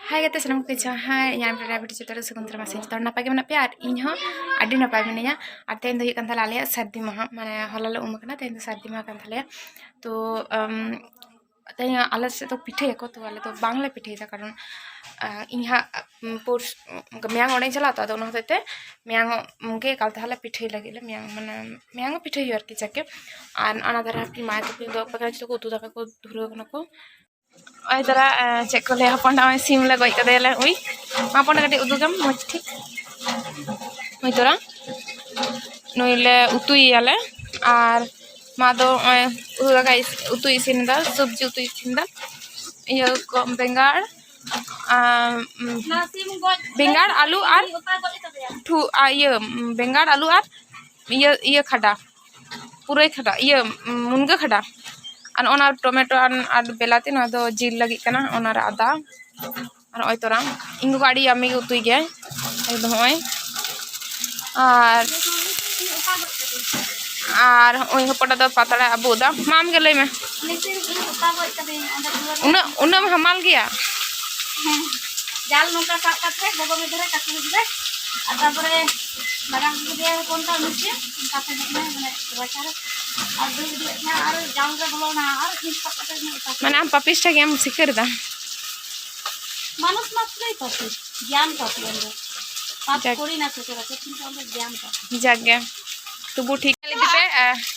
Hai kata senang ke hai yang berada di situ sekuntar masih tahun napa gimana piar ini ho ada napa gimana ya ada yang tuh kan thala lihat sardi mah mana halal umak na tuh sardi mah kan thala tuh tanya alas itu pithe ko tuh alas tuh bangla pithe itu karena ini ha purs miang orang cila tuh ada orang tuh miang mungkin kalau thala pithe lagi lah miang mana miang pithe yuar kita ke anak darah primai tuh itu pakai itu ko tuh tapi ko dulu kan ko Ay tara cek ko le hapon na sim la goi kada la ui hapon na kati udugam moch thik oi tara noile utui ale ar ma do uduga kai utui sinda sabji utui sinda iyo bengar bengar alu ar thu iyo bengar alu ar iyo khada purai khada iyo munga khada an onar tomato an belati na do jil lagi kana onar ada an oi tora ingu gadi ami utui ge ekdom oi ar oi hopata do patala abu da mam ge lei me una hamal gया जाल नौका साफ करते गोगो में धरे काट दे आता परे बादाम को दिया कोनटा मिसे काटे ने माने वाचार और दे दिया और जाम रे बोलो ना और किस काटे ने माने हम पपिष्टा के हम सिकर दा मानुष मात्रই পাপি জ্ঞান পাপি আমরা পাপ করি না সচরাচর কিন্তু আমরা জ্ঞান পাপি जागे tubuh ठीक दिपे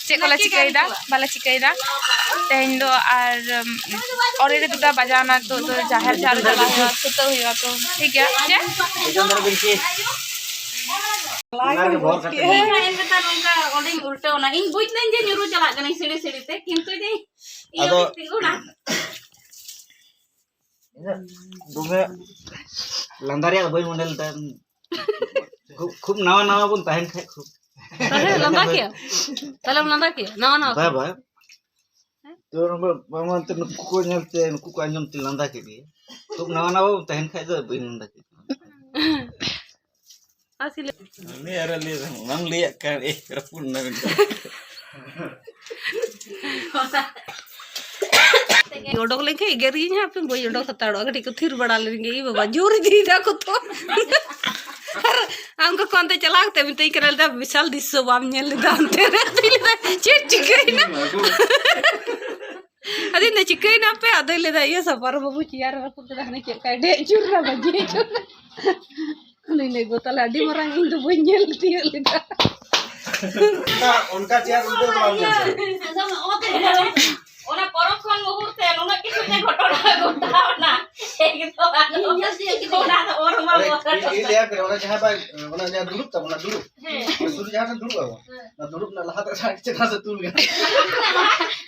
cek kola cikaida bala cikaida tehin do ar already duta bajana to jahar char jala suto huya to ठीक है je इधर बिल्कुल नार के भोर करते हैं इन बता उनका ऑर्डरिंग उल्टे होना इन बुझ लें जे न्यूरो चला गनी सीढ़ी सीढ़ी ते किंतु जे अदो तिगुना दुमे लंदारिया बोई मॉडल त खूब नवा नवा बन तहन खाय खूब तले लंदा के तले लंदा के नवा नवा बाय बाय तो मामा त को नलते को अंजम त लंदा के भी खूब नवा नवा तहन खाय जो बोई लंदा के asile ni ara le mang lihat kan rapun na ओडोक लेके गेरी यहाँ पे बोई ओडोक खताड़ो अगर टिको थिर बड़ा लेंगे ये बाबा जोर दी दा को तो हमको कौनते चलाते भी तो इकरल दा विशाल दिसो बाम नेल दान तेरे दिल दा चिकई ना अरे न चिकई ना पे आदे ले दा ये सफर बाबू चियार रखो तो रहने के काडे चुरा बजे चुरा नहीं बोतल अड्डी मरांग इन तो बोई नेल दिया ले दा उनका चेयर उनके बाम ओना परखन मुहूर्ते ओना किछु ने घटना घटाओ ना एकदम ओना तो और मा ये लिया करे ओना जहां पर ओना जहां दुरुप त ओना दुरुप सुरु जहां से दुरुप आओ ना दुरुप ना लहा त चढ़ा से तुल गया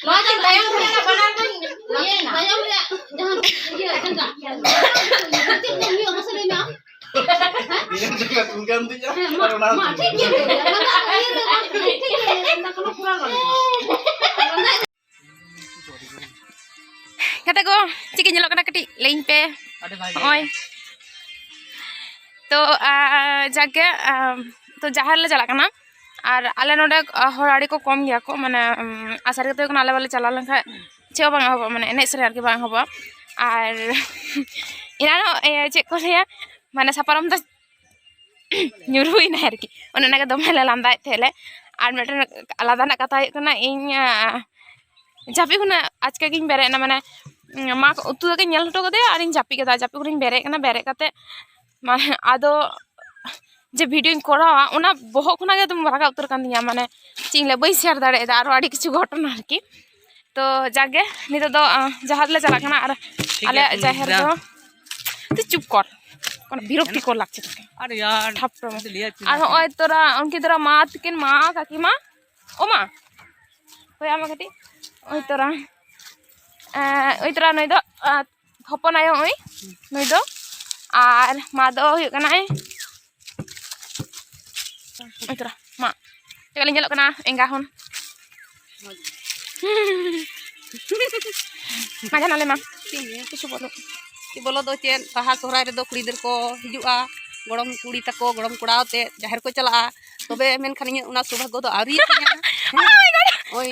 मा जब दयम ना बना तो ये ना दयम जहां ये जगह जब नहीं ओना से ना ये जगह तुल गया दिया और ओना ठीक है ना कोनो पूरा kata ko cikin nyelok kena keti lain pe oi to jaga to jahar le chala kana ar ale node horari ko kom gya ko mane asar kete ko ale bale chala len kha cheo bang hobo mane enej sere arki bang hobo ar inano cek ko ya mane saparam ta nyurui na arki ona naga domale landai thele ar meten alada na kata kana ing japi kuna ajke king bere na mane मा उतु के nail हटो कदे arene जापी कदा जापी कुरिन बेरे कना बेरे कते माने आदो जे वीडियो कोरावा उना बहो खुना के तुम रागा उतर कान दिया माने चिंगले बई शेयर दाड़े दा आरो आडी किछु घटना आरकी तो जागे नितो दो जहाज ले चला कना आर आले जाहेर दो तो चुप कर कोन बिरक्ति को लागछ अरे यार ठप्पो आर ओय तोरा उनकी तोरा मात किन मा काकी मा ओ मा होय आमा कटी ओय तोरा ओई तरा नई दो हपन आयो ओई नई दो आर मा दो हुयो कना ओई तरा मा चकल nyelok kena enggah hon majan ale ma kichu bolo do chen baha sohrai re do kuri der ko hijua gorong kuri tako gorong kura te jahar ko chala tobe men khani una subhago do ari ओय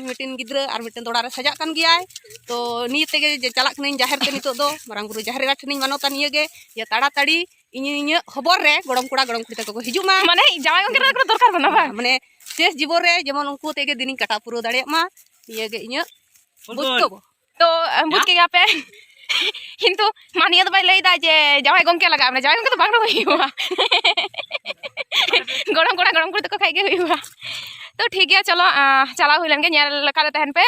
meeting गिद्रा और meeting तोड़ा रे सजा कान गियाय तो निये तेगे जे चलाक कनिन जाहेर ते नितो दो मारांग बुरु जाहेर गा ठनिन मानोता निये गे ये ताड़ाताड़ी इᱧ खबर रे गड़म कुड़ा तक को हिजुमा माने जामाई गंके रे दरकार बना बा माने शेष जीवन रे जेमन उनको तेगे दिनिन काटा पुरो दाड़े मा निये गे इᱧ बुझतो तो बुझ के गया पे किंतु मानिया तो भाई लई दा जे जामाई गंके लगा माने जामाई गंके तो बांग हुआ गड़म कुड़ा तक खाई गे हुआ तो ठीक है चलो चला हुई लेंगे नेल लका तहन पे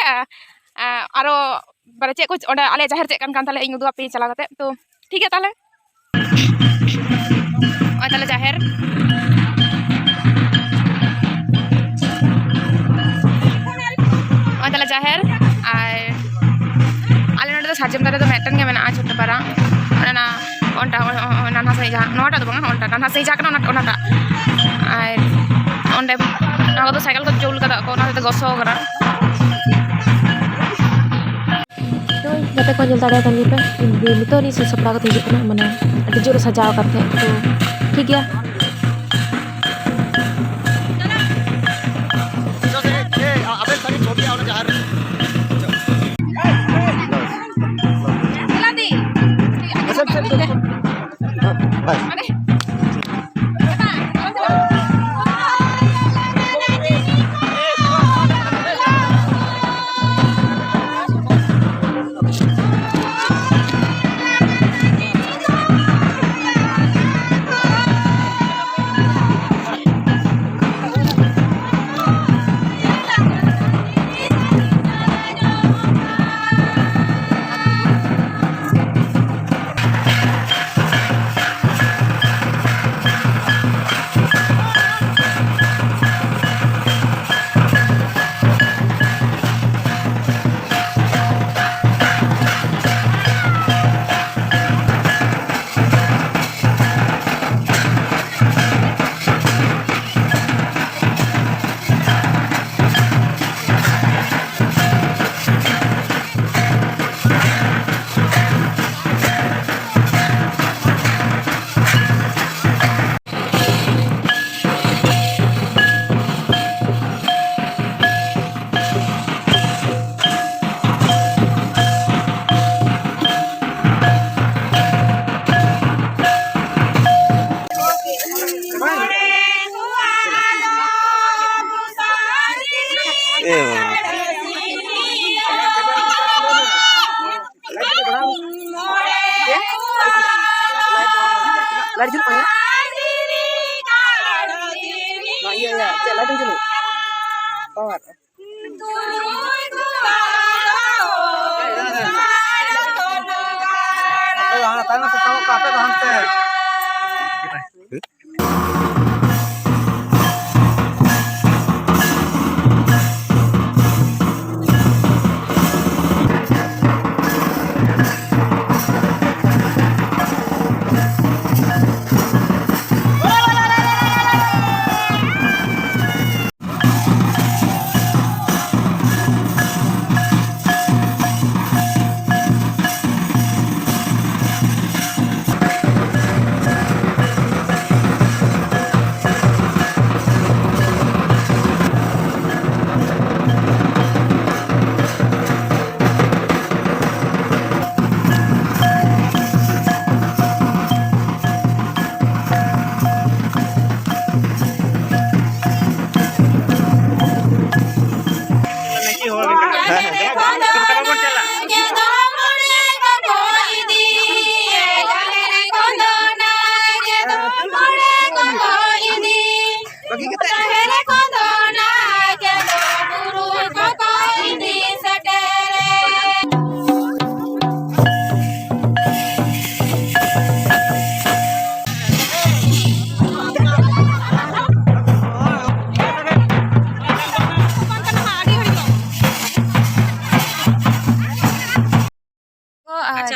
आरो बारे चे कुछ ओडा आले जाहिर चे कान ताले इन दुआ पे चला गते तो ठीक है ताले ओय ताले जाहिर ओय ताले जाहिर आय आले नोडे तो साजम दारे तो मेटन के मेना छोटा पारा ओना ओंटा नाना सही जा नोटा तो बंगा ओंटा नाना सही जा कना ओनाटा आय ओंडे ना तो साइकिल को चोल कदा को ना तो गसो करा तो जते को जल दाड़े तनी पे नितोरी से सपड़ा को हिजु कना माने अति जोर सजाव करते तो ठीक गया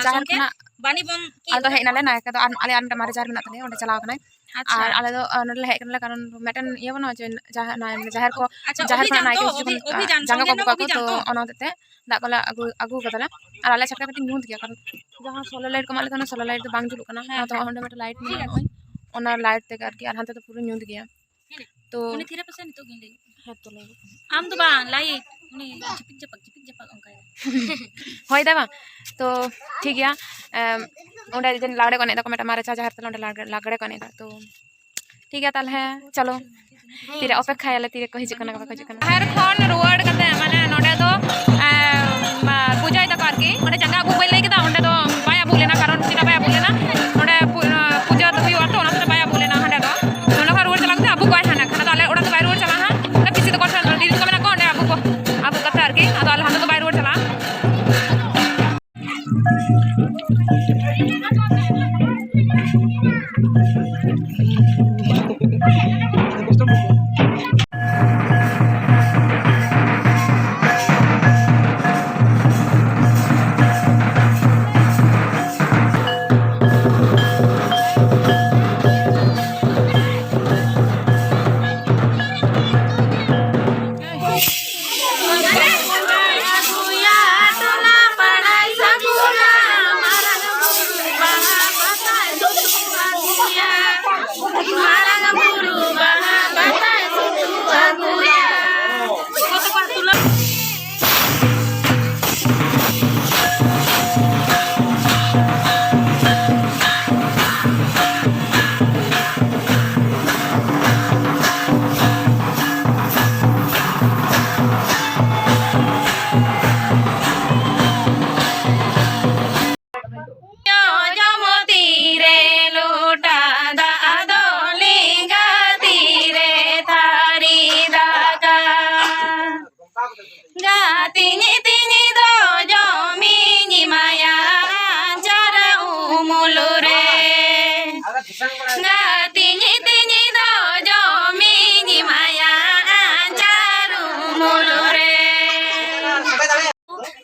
जाहर खना बानी बन आलो हेज नाले नायक तो आले आन मारे जाहर मेना तले ओंडे चलाव कनाय और आले दो नोडे हेज कनाले कारण मेटन ये बनो जे जाहर को जाहर खना नायक जंगा को बुका को तो ओनो तेते दा कोला आगु कदला और आले छटका कटिंग नुंत गया कारण जहां सोलर लाइट को माले तो सोलर लाइट तो बांग जुलु कना तो ओंडे मेट लाइट में ओना लाइट ते करके और हांते तो पूरा नुंत गया तो उन्हें थीरे पसंद तो गिले हाँ तो लगे आम तो बांग लाइट उन्हें चिपिक जपक उनका होय दा बांग तो ठीक गया ओंडे जन लागड़े को नेदा को मेटा मारे चा जहर तले ओंडे लागड़े को नेदा तो ठीक गया ताले चलो तीरे अपेक्षा याले तीरे को हिजुक कना हर खन रुवाड़ कते माने नोडे दो पूजा दा कारकी ओंडे जंगा अबू बई लई केदा ओंडे दो बाय अबू लेना कारण चिका बाय अबू लेना ओंडे पूजा तो हुई तो ओना बाय अबू लेना हंडे दो नोना का रुवाड़ चला के अबू बाय हाना खाना ताले ओडा तो बाय रुवाड़ चला हां तो किसी तो कोठा दीदी को मेना को ओंडे अबू कते आरकी अदो आले हां तो बाय रुवाड़ चला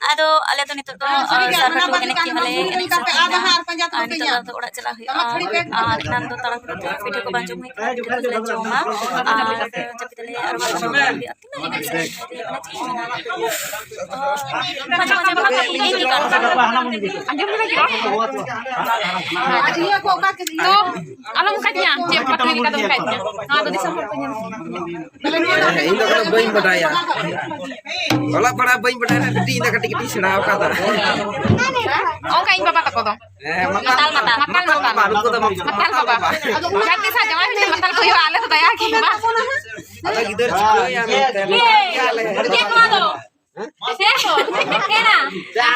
Ado ale to nito to sarva to enek ki hale enek sa nito to oda chala hui nan to tara video ko banjung hui video ko le joma japitale ar ba bi atina enek sa macam-macam apa ini kan anjum lagi to alam katnya cepat ni kata katnya to disampur punya ini kalau bayi berdaya kalau pada bayi berdaya gede ini ketik senang kata oh kain bapak tako dong matal baru tuh teman matal bapak ganti saja mas matal kuyu ale tuh daya gimana ada gitu juga ya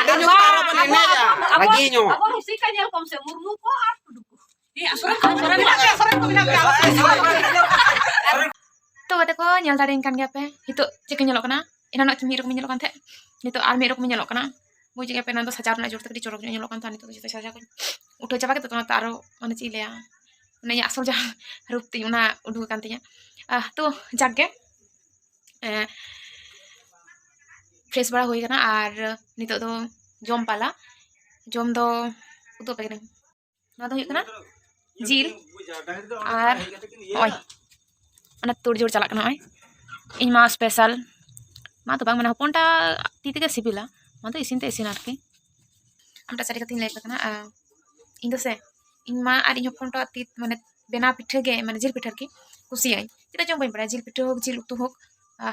ada nyokap apa nenek ya lagi nyok tuh kata ko nyal tadi kan gape itu cikin nyelok kena ina nak cumi rok menyelok kan teh itu army rok menyelok kena bu jika pe nanto sajar na jor tadi corok nyelok kan tani itu kita saja kan udah coba kita tuh taro mana cile ya mana ya asal jangan rupti mana udah kantinya tuh jaga fresh bara hui kana ar nito do jom pala jom do utu pe na do hui kana jil ar oi mana tur jor chalak kana oi ᱤᱧ ᱢᱟ special मा तो बांग mana hoponta ti tege sibila ma to isin te isin arki amta sari katin lay pakana ᱤᱧ ᱫᱚ ᱥᱮ ᱤᱧ मा ᱟᱨ ᱤᱧ ᱦᱚᱯᱚᱱᱴᱟ ti ᱢᱟᱱᱮ ᱵᱮᱱᱟ ᱯᱤᱴᱷᱟᱹ ᱜᱮ ᱢᱟᱱᱮ ᱡᱤᱞ ᱯᱤᱴᱷᱟᱹ ᱟᱨᱠᱤ ᱠᱩᱥᱤᱭᱟᱹᱧ ᱪᱮᱫᱟᱜ ᱪᱚᱝ ᱵᱟᱹᱧ ᱵᱟᱲᱟᱭᱟ ᱡᱤᱞ ᱯᱤᱴᱷᱟᱹ ᱦᱳᱠ ᱡᱤᱞ ᱩᱛᱩ ᱦᱳᱠ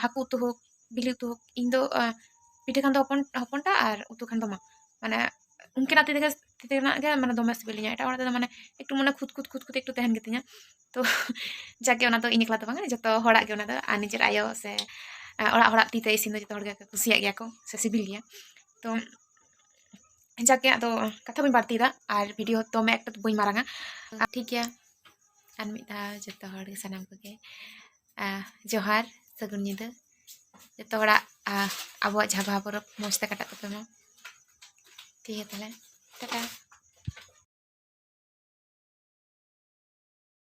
ᱦᱟᱹᱠᱩ ᱩᱛᱩ ᱦᱳᱠ ᱵᱤᱞᱤ ᱩᱛᱩ ᱦᱳᱠ ᱤᱧ ᱫᱚ ᱯᱤᱴᱷᱟᱹ ᱠᱷᱟᱱ ᱫᱚ ᱦᱚᱯᱚᱱᱴᱟ ᱟᱨ ᱩᱛᱩ ᱠᱷᱟᱱ ᱫᱚ ᱢᱟ ᱢᱟᱱᱮ उनकिना ती तेना गे माने दमे सिबिलिᱧᱟ एटा ओड़ा माने एकटु माने खुद एकटु तहन गेतिᱧᱟ तो जाके ओना तो इन एकला तो बांग जतो होड़ा गे ओना दो आ निजेर आयो से ओड़ा ती ते इसिन दो जतो होड़ गे कुसिया गया को से सिबिल गया तो जाके अदो कथा बई बाड़ती दा आर वीडियो तो मैं एकटा बई मारांगा ठीक गया आर मिदा जतो होड़ सनाम को गे जोहार सगुन निदा जतो होड़ा आबो झाबा परब मस्ते काटा तो मा ठीक है ताले टाटा।